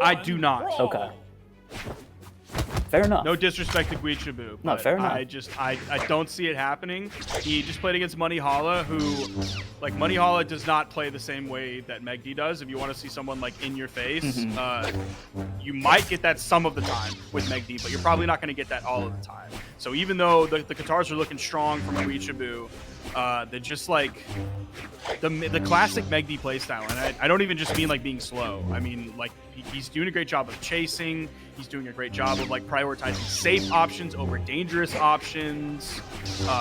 I do not. Okay. Fair enough. No disrespect to Guichabou, No, fair enough. I don't see it happening. He just played against Money Hala, who, like, Money Hala does not play the same way that MegD does. If you want to see someone, like, in your face, you might get that some of the time with MegD, but you're probably not going to get that all of the time. So even though the Katars are looking strong from Guichabou, they're just, like, the classic MegD playstyle. And I don't even just mean, like, being slow. I mean, like, he's doing a great job of chasing. He's doing a great job of, like, prioritizing safe options over dangerous options.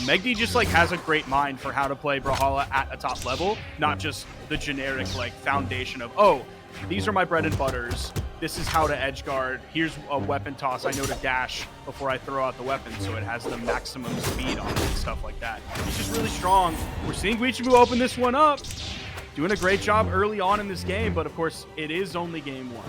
MegD just, like, has a great mind for how to play Brawlhalla at a top level, not just the generic, like, foundation of, oh, these are my bread and butters. This is how to edge guard. Here's a weapon toss. I know to dash before I throw out the weapon, so it has the maximum speed on it and stuff like that. He's just really strong. We're seeing Guichabou open this one up. Doing a great job early on in this game, but of course, it is only game one.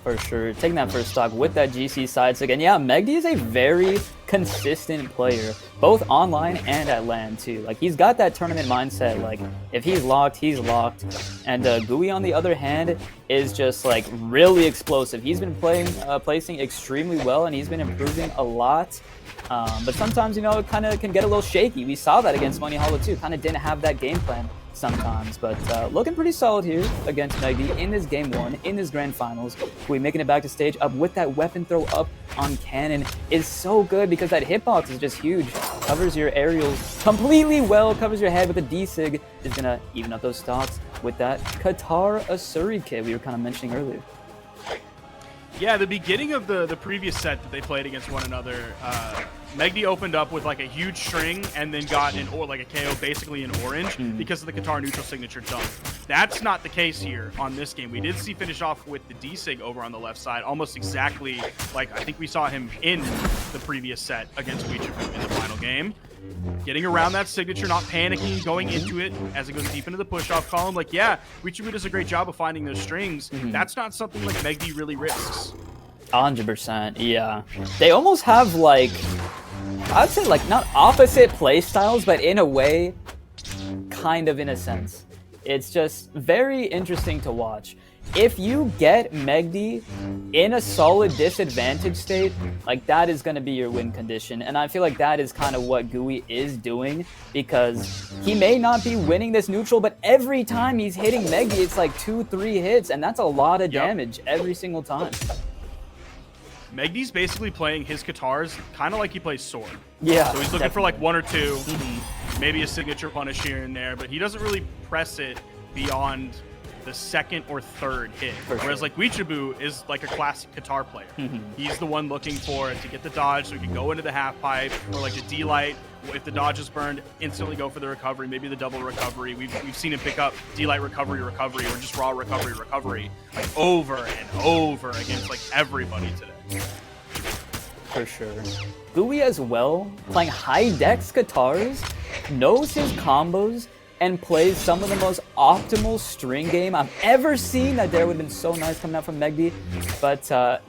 For sure. Taking that first stock with that GC side stick. And yeah, MegD is a very consistent player, both online and at LAN too. Like, he's got that tournament mindset. Like, if he's locked, he's locked. And Gui, on the other hand, is just, like, really explosive. He's been placing extremely well, and he's been improving a lot. But sometimes, you know, it kind of can get a little shaky. We saw that against Money Hala too. Kind of didn't have that game plan sometimes, but looking pretty solid here against MegD in this game one, in this grand finals. We making it back to stage up with that weapon throw up on cannon is so good because that hitbox is just huge. Covers your aerials completely well, covers your head with a D-Sig, is gonna even up those stocks with that Qatar Asuri kit we were kind of mentioning earlier. Yeah, the beginning of the previous set that they played against one another, MegD opened up with, like, a huge string and then got like a KO basically in orange because of the Qatar neutral signature dunk. That's not the case here on this game. We did see finish off with the D-Sig over on the left side, almost exactly like I think we saw him in the previous set against Guichabou in the final game. Getting around that signature, not panicking, going into it as it goes deep into the push-off column. Like, yeah, Guichabou does a great job of finding those strings. That's not something like MegD really risks. 100%, yeah. They almost have, like, I'd say, like, not opposite play styles, but in a way, kind of in a sense. It's just very interesting to watch. If you get MegD in a solid disadvantage state, like, that is going to be your win condition. And I feel like that is kind of what Gui is doing, because he may not be winning this neutral, but every time he's hitting MegD, it's like 2-3 hits, and that's a lot of damage every single time. MegD's basically playing his Qatars kind of like he plays Sword. Yeah, so he's looking for, like, 1 or 2, maybe a signature punish here and there, but he doesn't really press it beyond the second or third hit. Whereas, like, Guichabou is like a classic Qatar player. He's the one looking for it to get the dodge so he can go into the half pipe, or like the D-Light. If the dodge is burned, instantly go for the recovery, maybe the double recovery. We've seen him pick up D-Light recovery, or just raw recovery, like, over and over against, like, everybody today. For sure. Gui as well, playing high dex Qatars, knows his combos, and plays some of the most optimal string game I've ever seen. That there would have been so nice coming out from MegD, but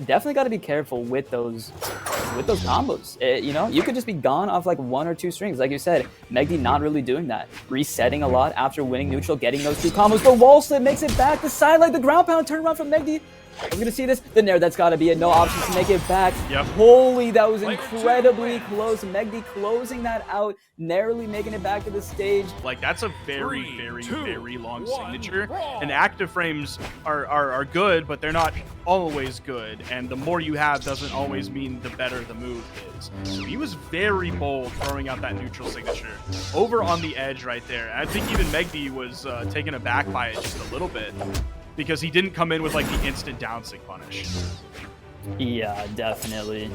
definitely got to be careful with those combos. You know, you could just be gone off, like, 1 or 2 strings. Like you said, MegD not really doing that. Resetting a lot after winning neutral, getting those 2 combos. The wall slip makes it back. The sidelight, the ground pound, turn around from MegD. We're gonna see this. The Nair, that's gotta be it. No options to make it back. Holy, that was incredibly close. MegD closing that out, narrowly making it back to the stage. Like, that's a very, very long signature. And active frames are good, but they're not always good. And the more you have doesn't always mean the better the move is. So he was very bold throwing out that neutral signature over on the edge right there. I think even MegD was taken aback by it just a little bit, because he didn't come in with, like, the instant down sig punish. Yeah, definitely.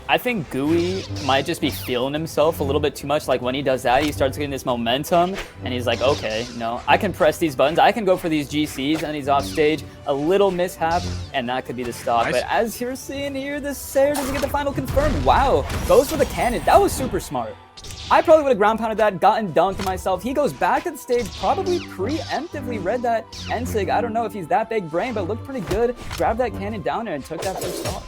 I think Gui might just be feeling himself a little bit too much. Like, when he does that, he starts getting this momentum, and he's like, okay, no, I can press these buttons, I can go for these GCs, and he's off stage. A little mishap, and that could be the stock. But as you're seeing here, the Sayer doesn't get the final confirmed. Wow, goes for the cannon. That was super smart. I probably would have ground pounded that, gotten dunked myself. He goes back to the stage, probably preemptively read that N-Sig. I don't know if he's that big brain, but looked pretty good. Grabbed that cannon down there and took that first stock.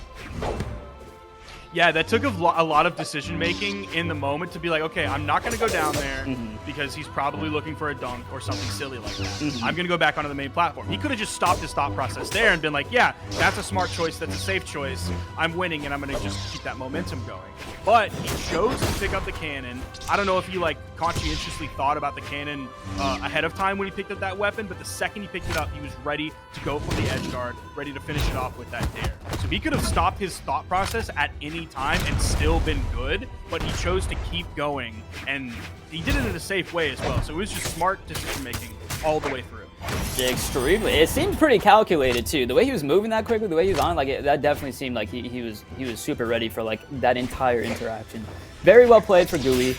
Yeah, that took a lot of decision making in the moment to be like, okay, I'm not going to go down there because he's probably looking for a dunk or something silly like that. I'm going to go back onto the main platform. He could have just stopped his thought process there and been like, yeah, that's a smart choice. That's a safe choice. I'm winning, and I'm going to just keep that momentum going. But he chose to pick up the cannon. I don't know if he like conscientiously thought about the cannon ahead of time when he picked up that weapon, but the second he picked it up, he was ready to go for the edge guard, ready to finish it off with that dare. So he could have stopped his thought process at any time and still been good, but he chose to keep going, and he did it in a safe way as well. So it was just smart decision making all the way through. Yeah, extremely. It seemed pretty calculated too. The way he was moving that quickly, the way he was on, like that definitely seemed like he was super ready for like that entire interaction. Very well played for Gui.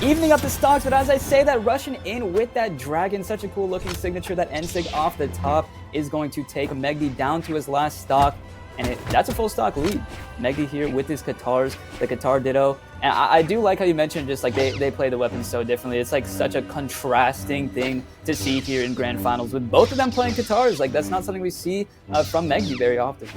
Evening up the stocks, but as I say that, rushing in with that dragon, such a cool looking signature. That N-Sig off the top is going to take MegD down to his last stock. And that's a full stock lead. MegD here with his Katars, the Katar Ditto. And I do like how you mentioned just like they play the weapons so differently. It's like such a contrasting thing to see here in Grand Finals with both of them playing Katars. Like that's not something we see from MegD very often.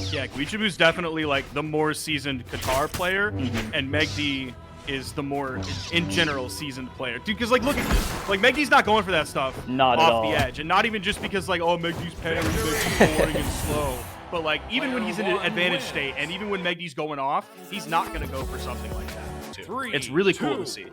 Yeah, Guichabou's definitely like the more seasoned Katar player, and MegD is the more, in general, seasoned player. Dude, because, like, look at this. Like, MegD's not going for that stuff off the edge. And not even just because, like, oh, MegD's parry, MegD's boring and slow. But, like, even when he's in an advantage state, and even when MegD's going off, he's not going to go for something like that, too. It's really cool to see.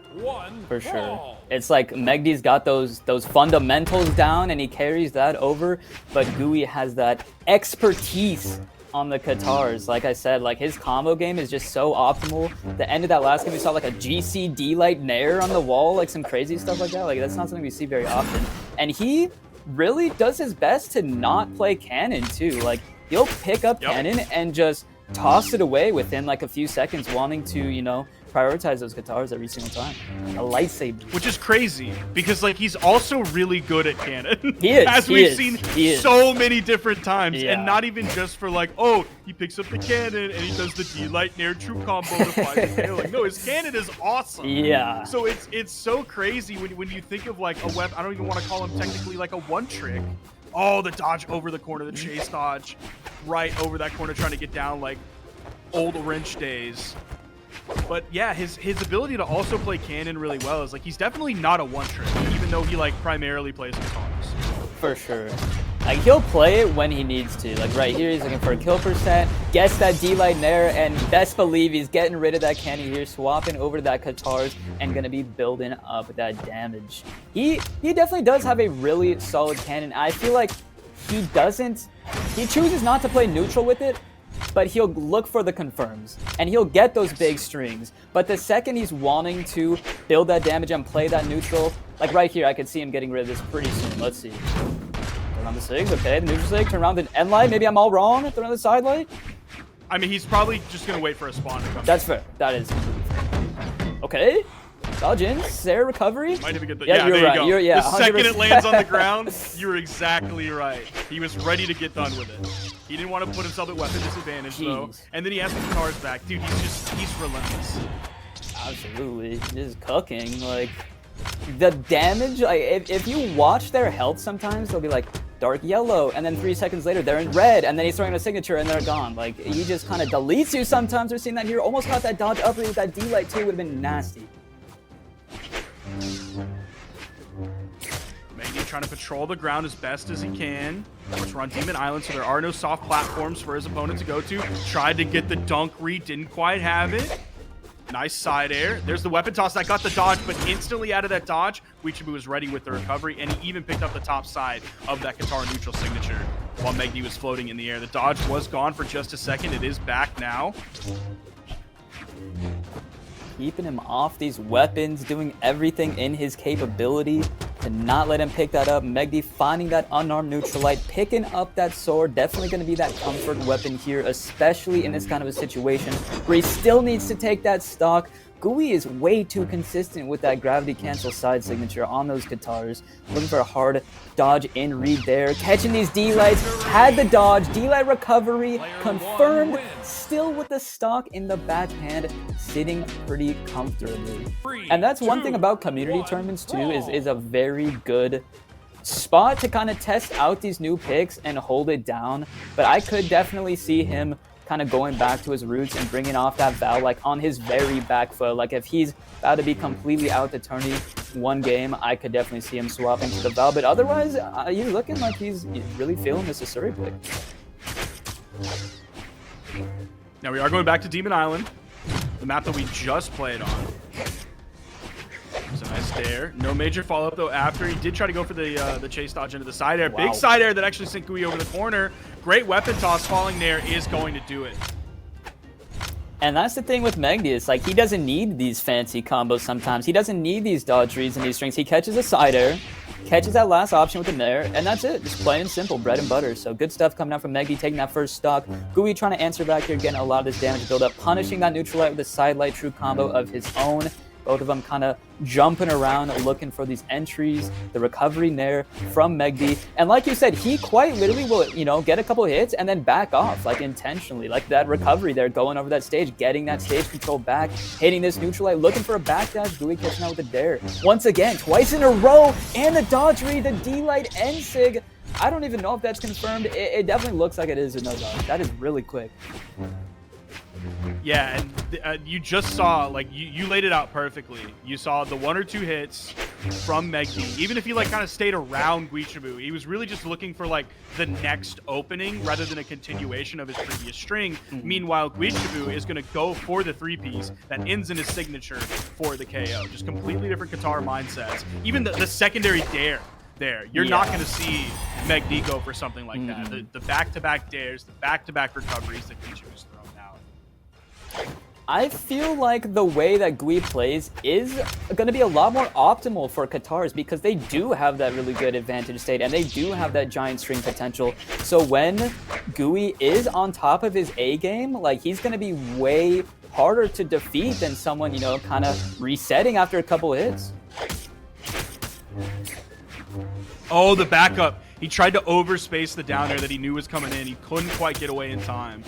For sure. It's like MegD's got those fundamentals down, and he carries that over. But Gui has that expertise on the Katars. Like I said, like his combo game is just so optimal. The end of that last game, we saw like a GC D-Light Nair on the wall, like some crazy stuff like that. Like that's not something we see very often. And he really does his best to not play cannon too. Like he'll pick up cannon and just toss it away within like a few seconds, wanting to, you know, prioritize those Katars every single time. A lightsaber. Which is crazy, because like he's also really good at cannon. He is. As we've seen so many different times. And not even just for like, oh, he picks up the cannon and he does the D-Light Nair true combo to fly the tail. Like, no, his cannon is awesome. Yeah. So it's so crazy when you think of like a weapon. I don't even want to call him technically like a one trick. Oh, the dodge over the corner, the chase dodge right over that corner, trying to get down like old wrench days. But yeah, his ability to also play cannon really well is like he's definitely not a one trick, even though he like primarily plays guitars. For sure. Like he'll play it when he needs to. Like right here, he's looking for a kill percent, gets that D-Light Nair, and best believe he's getting rid of that cannon here, swapping over to that Katars, and gonna be building up that damage. He definitely does have a really solid cannon. I feel like he chooses not to play neutral with it, but he'll look for the confirms, and he'll get those big strings. But the second he's wanting to build that damage and play that neutral, like right here, I could see him getting rid of this pretty soon. Let's see. Turn on the SIGs, okay, the neutral SIG, turn around the end light, maybe I'm all wrong, turn on the side light. I mean, he's probably just gonna wait for a spawn to come. That's fair, that is. Okay. Dodge in, Sarah recovery. Might even get the, yeah, there right. you go. The 100%. second it lands on the ground, you're exactly right. He was ready to get done with it. He didn't want to put himself at weapon disadvantage though. And then he has the Katars back. Dude, he's relentless. Absolutely. Just cooking. Like the damage, like if you watch their health sometimes, they'll be like dark yellow, and then 3 seconds later they're in red, and then he's throwing a signature and they're gone. Like he just kind of deletes you sometimes. We're seeing that here. Almost got that dodge up with that D-Light too, would have been nasty. MegD trying to patrol the ground as best as he can. Of course, we're on Demon Island, so there are no soft platforms for his opponent to go to. Tried to get the dunk read, didn't quite have it. Nice side air. There's the weapon toss that got the dodge, but instantly out of that dodge, Guichabou was ready with the recovery, and he even picked up the top side of that Katar neutral signature while MegD was floating in the air. The dodge was gone for just a second. It is back now. Keeping him off these weapons, doing everything in his capability to not let him pick that up. MegD finding that unarmed neutral light, picking up that sword. Definitely going to be that comfort weapon here, especially in this kind of a situation where he still needs to take that stock. Gui is way too consistent with that gravity cancel side signature on those Katars. Looking for a hard dodge in read there. Catching these D-Lights, had the dodge, D-Light recovery, confirmed, still with the stock in the backhand, sitting pretty comfortably. And that's one thing about community tournaments too, is a very good spot to kind of test out these new picks and hold it down. But I could definitely see him kind of going back to his roots and bringing off that Val like on his very back foot. Like if he's about to be completely out the tourney one game, I could definitely see him swapping to the Val. But otherwise, he's looking like he's really feeling this Asuri pick. Now we are going back to Demon Island, the map that we just played on. It's a nice dare. No major follow-up, though, after. He did try to go for the chase dodge into the side air. Wow. Big side air that actually sent Gui over the corner. Great weapon toss. Falling there is going to do it. And that's the thing with MegD. It's like he doesn't need these fancy combos sometimes. He doesn't need these dodge reads and these strings. He catches a side air, catches that last option with the nair, and that's it. Just plain and simple, bread and butter. So good stuff coming out from MegD, taking that first stock. Gui trying to answer back here, getting a lot of this damage build up, punishing that neutral light with a side light true combo of his own. Both of them kind of jumping around, looking for these entries, the recovery nair from MegD. And like you said, he quite literally will, you know, get a couple hits and then back off, like intentionally. Like that recovery there, going over that stage, getting that stage control back, hitting this neutral light, looking for a backdash. Gui catching out with a dare. Once again, twice in a row, and the dodge read, the D-Light end sig. I don't even know if that's confirmed. It definitely looks like it is with no dodge. That is really quick. Yeah, and you just saw, like, you laid it out perfectly. You saw the 1 or 2 hits from MegD. Even if he, like, kind of stayed around Guichabou, he was really just looking for, like, the next opening rather than a continuation of his previous string. Meanwhile, Guichabou is going to go for the 3-piece that ends in his signature for the KO. Just completely different Qatar mindsets. Even the secondary dare there, you're not going to see MegD go for something like that. The back-to-back dares, the back-to-back recoveries that Guichabou's thrown out. I feel like the way that Gui plays is going to be a lot more optimal for Qatars because they do have that really good advantage state and they do have that giant string potential. So when Gui is on top of his A game, like he's going to be way harder to defeat than someone, you know, kind of resetting after a couple hits. Oh, the backup. He tried to overspace the down air that he knew was coming in. He couldn't quite get away in time.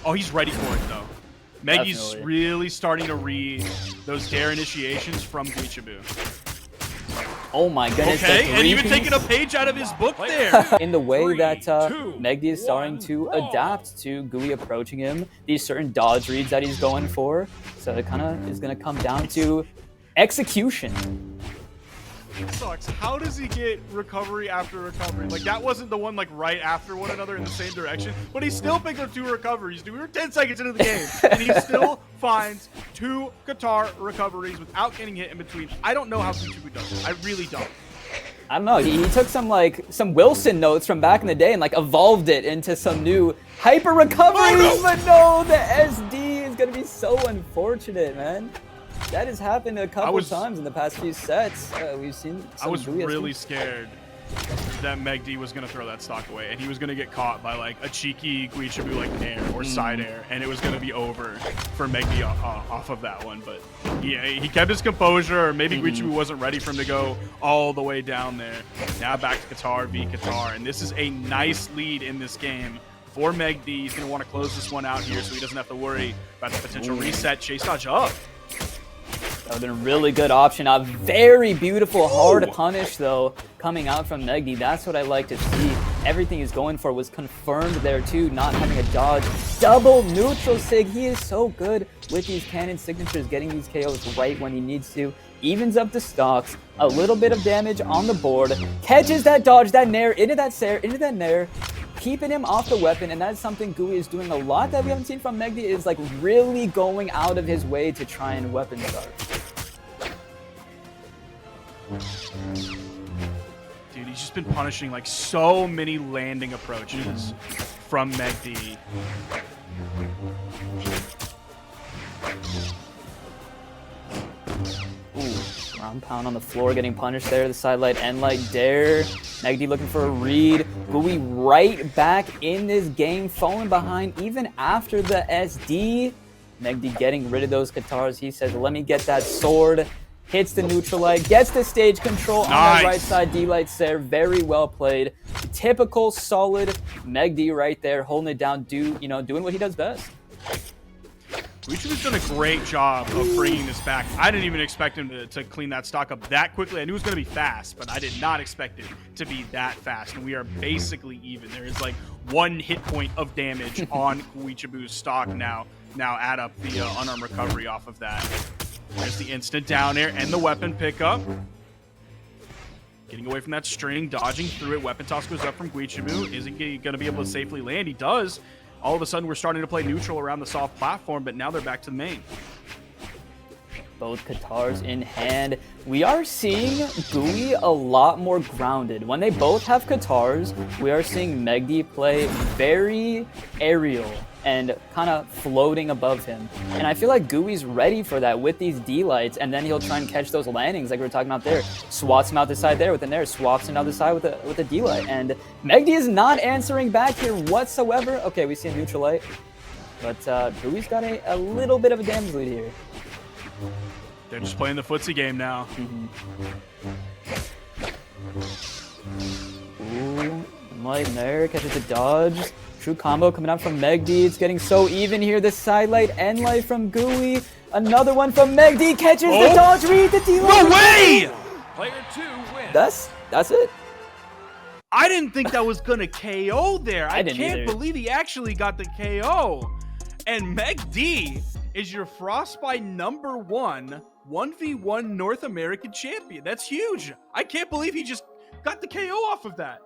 Oh, he's ready for it, though. MegD's really starting to read those dare initiations from Guichabou. Oh my goodness. Okay, and even taking a page out of his book there. In the way that MegD is starting to adapt to Gui approaching him, these certain dodge reads that he's going for. So it kind of is going to come down to execution. It sucks. How does he get recovery after recovery? Like, that wasn't the one, like, right after one another in the same direction, but he still picked up 2 recoveries. Dude, we were 10 seconds into the game, and he still finds 2 Qatar recoveries without getting hit in between. I don't know how Guichabou does it. I really don't. I don't know. He took some Wilson notes from back in the day and, like, evolved it into some new hyper recoveries, but no, the SD is going to be so unfortunate, man. That has happened a couple times in the past few sets. We've seen some I was really scared that MegD was going to throw that stock away, and he was going to get caught by, like, a cheeky Guichabou, like, nair or side air, and it was going to be over for MegD off of that one. But yeah, he kept his composure, or maybe Guichabou wasn't ready for him to go all the way down there. Now back to Qatar v Qatar, and this is a nice lead in this game for MegD. He's going to want to close this one out here so he doesn't have to worry about the potential reset. Chase dodge up. That would have been a really good option. A very beautiful, hard punish, though, coming out from MegD. That's what I like to see. Everything he's going for was confirmed there, too, not having a dodge. Double neutral sig. He is so good with these cannon signatures, getting these KOs right when he needs to. Evens up the stocks. A little bit of damage on the board. Catches that dodge, that nair, into that nair. Keeping him off the weapon, and that's something Gui is doing a lot that we haven't seen from MegD, is like really going out of his way to try and weapon start. Dude, he's just been punishing like so many landing approaches from MegD. Ooh, ground pound on the floor, getting punished there. The side light, end light dare. MegD looking for a read. Gui right back in this game, falling behind even after the SD. MegD getting rid of those Qatars. He says, let me get that sword. Hits the neutral light, gets the stage control on the right side. D-Lights there, very well played. Typical solid MegD right there, holding it down, doing what he does best. Guichabou's done a great job of bringing this back. I didn't even expect him to clean that stock up that quickly. I knew it was going to be fast, but I did not expect it to be that fast. And we are basically even. There is like 1 hit point of damage on Guichabou's stock now. Now add up the unarmed recovery off of that. There's the instant down air and the weapon pickup. Getting away from that string, dodging through it. Weapon toss goes up from Guichabou. Isn't he going to be able to safely land? He does. All of a sudden, we're starting to play neutral around the soft platform, but now they're back to the main. Both Katars in hand. We are seeing Gui a lot more grounded. When they both have Katars, we are seeing MegD play very aerial and kind of floating above him. And I feel like Gui's ready for that with these D-lights, and then he'll try and catch those landings like we were talking about there. Swats him out the side there with an air, swaps him out the side with a D-light. And MegD is not answering back here whatsoever. Okay, we see a neutral light. But Gui's got a little bit of a damage lead here. They're just playing the footsie game now. Ooh, light there, catches the dodge. True combo coming out from MegD. It's getting so even here. The side light and light from Gui. Another one from MegD. Catches the dodge read. The D-light. No way! Player 2 wins. That's it. I didn't think that was going to KO there. I didn't can't either. believe he actually got the KO. And MegD is your Frostbite #1 1v1 North American champion. That's huge. I can't believe he just got the KO off of that.